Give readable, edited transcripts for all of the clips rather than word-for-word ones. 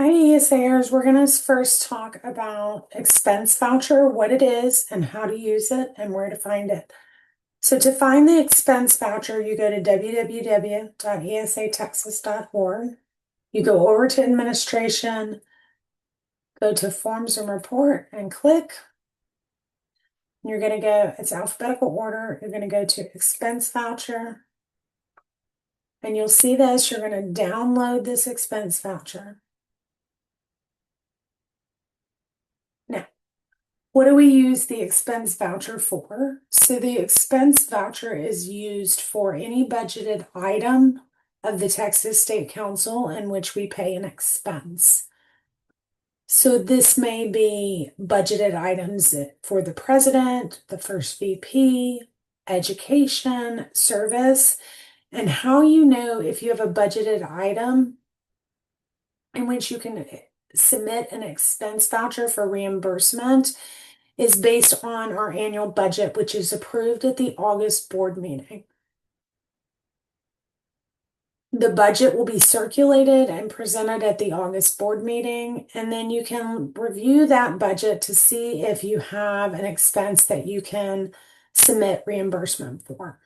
Hi, ESAers. We're going to first talk about expense voucher, what it is and how to use it and where to find it. So to find the expense voucher, you go to www.esatexas.org. You go over to administration, go to forms and report and click. You're going to go, it's alphabetical order. You're going to go to expense voucher and you'll see this. You're going to download this expense voucher. Now, what do we use the expense voucher for? So the expense voucher is used for any budgeted item of the Texas State Council in which we pay an expense. So this may be budgeted items for the president, the first VP, education, service, and how you know if you have a budgeted item in which you can submit an expense voucher for reimbursement is based on our annual budget, which is approved at the August board meeting. The budget will be circulated and presented at the August board meeting, and then you can review that budget to see if you have an expense that you can submit reimbursement for.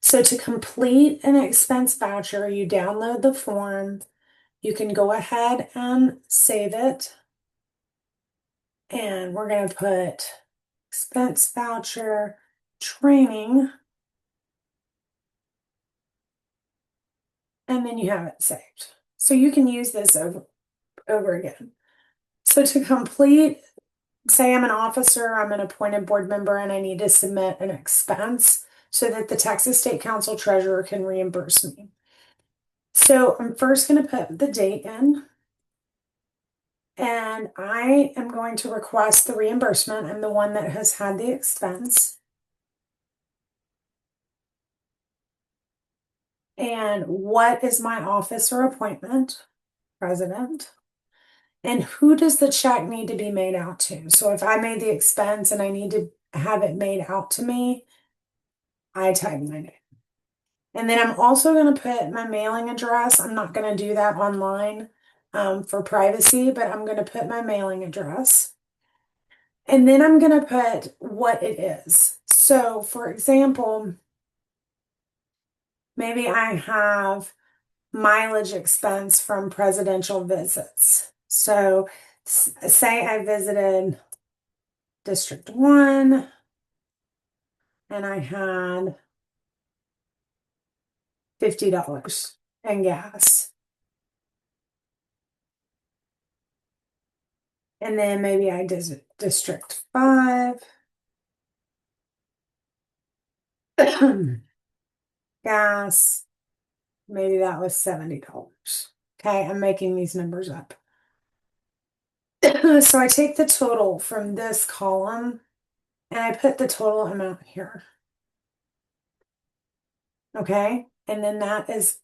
So to complete an expense voucher, you download the form, you can go ahead and save it, and we're going to put expense voucher training, and then you have it saved. So you can use this over again. So to complete, say I'm an officer, I'm an appointed board member, and I need to submit an expense so that the Texas State Council treasurer can reimburse me. So I'm first going to put the date in, and I am going to request the reimbursement. I'm the one that has had the expense. And what is my office or appointment? President. And who does the check need to be made out to? So if I made the expense and I need to have it made out to me, I type my name. And then I'm also going to put my mailing address. I'm not going to do that online for privacy, but I'm going to put my mailing address. And then I'm going to put what it is. So for example, maybe I have mileage expense from presidential visits. So say I visited District 1 and I had $50 in gas. And then maybe I did District 5. Gas, maybe that was $70. Okay, I'm making these numbers up. So I take the total from this column and I put the total amount here. Okay, and then that is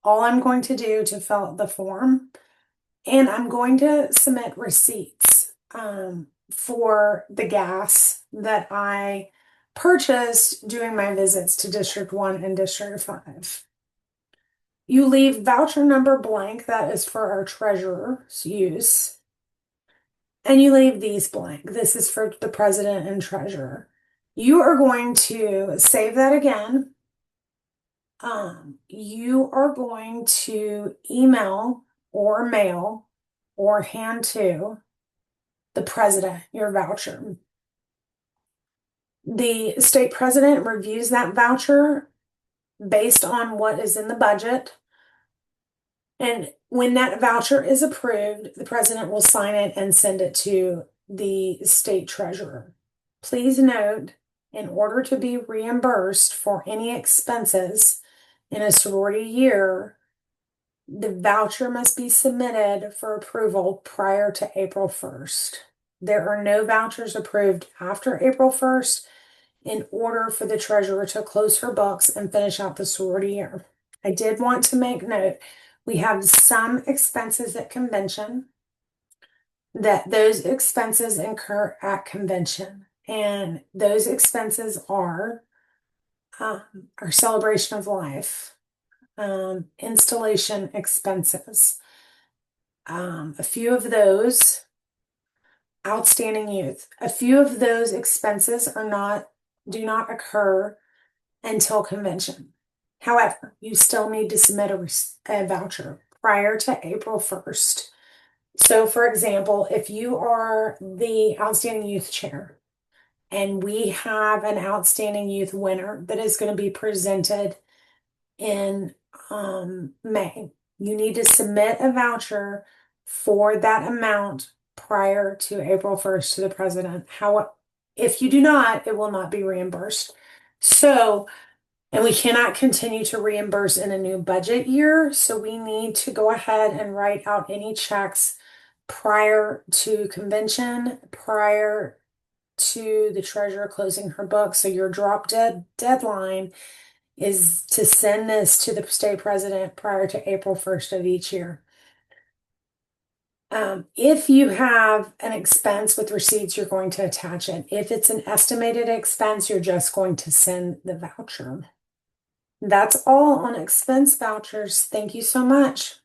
all I'm going to do to fill out the form. And I'm going to submit receipts for the gas that I purchased during my visits to District 1 and District 5. You leave voucher number blank, that is for our treasurer's use. And you leave these blank. This is for the president and treasurer. You are going to save that again. You are going to email or mail or hand to the president your voucher. The state president reviews that voucher based on what is in the budget. And when that voucher is approved, the president will sign it and send it to the state treasurer. Please note, in order to be reimbursed for any expenses in a sorority year, the voucher must be submitted for approval prior to April 1st. There are no vouchers approved after April 1st in order for the treasurer to close her books and finish out the sorority year. I did want to make note, we have some expenses at convention, that those expenses incur at convention. And those expenses are our celebration of life, installation expenses, A few of those outstanding youth, a few of those expenses do not occur until convention. However, you still need to submit a voucher prior to April 1st. So, for example, if you are the outstanding youth chair and we have an outstanding youth winner that is going to be presented in May, you need to submit a voucher for that amount prior to April 1st to the president. If you do not, it will not be reimbursed. So, and we cannot continue to reimburse in a new budget year. So we need to go ahead and write out any checks prior to convention, prior to the treasurer closing her book. So your drop dead deadline is to send this to the state president prior to April 1st of each year. If you have an expense with receipts, you're going to attach it. If it's an estimated expense, you're just going to send the voucher. That's all on expense vouchers. Thank you so much.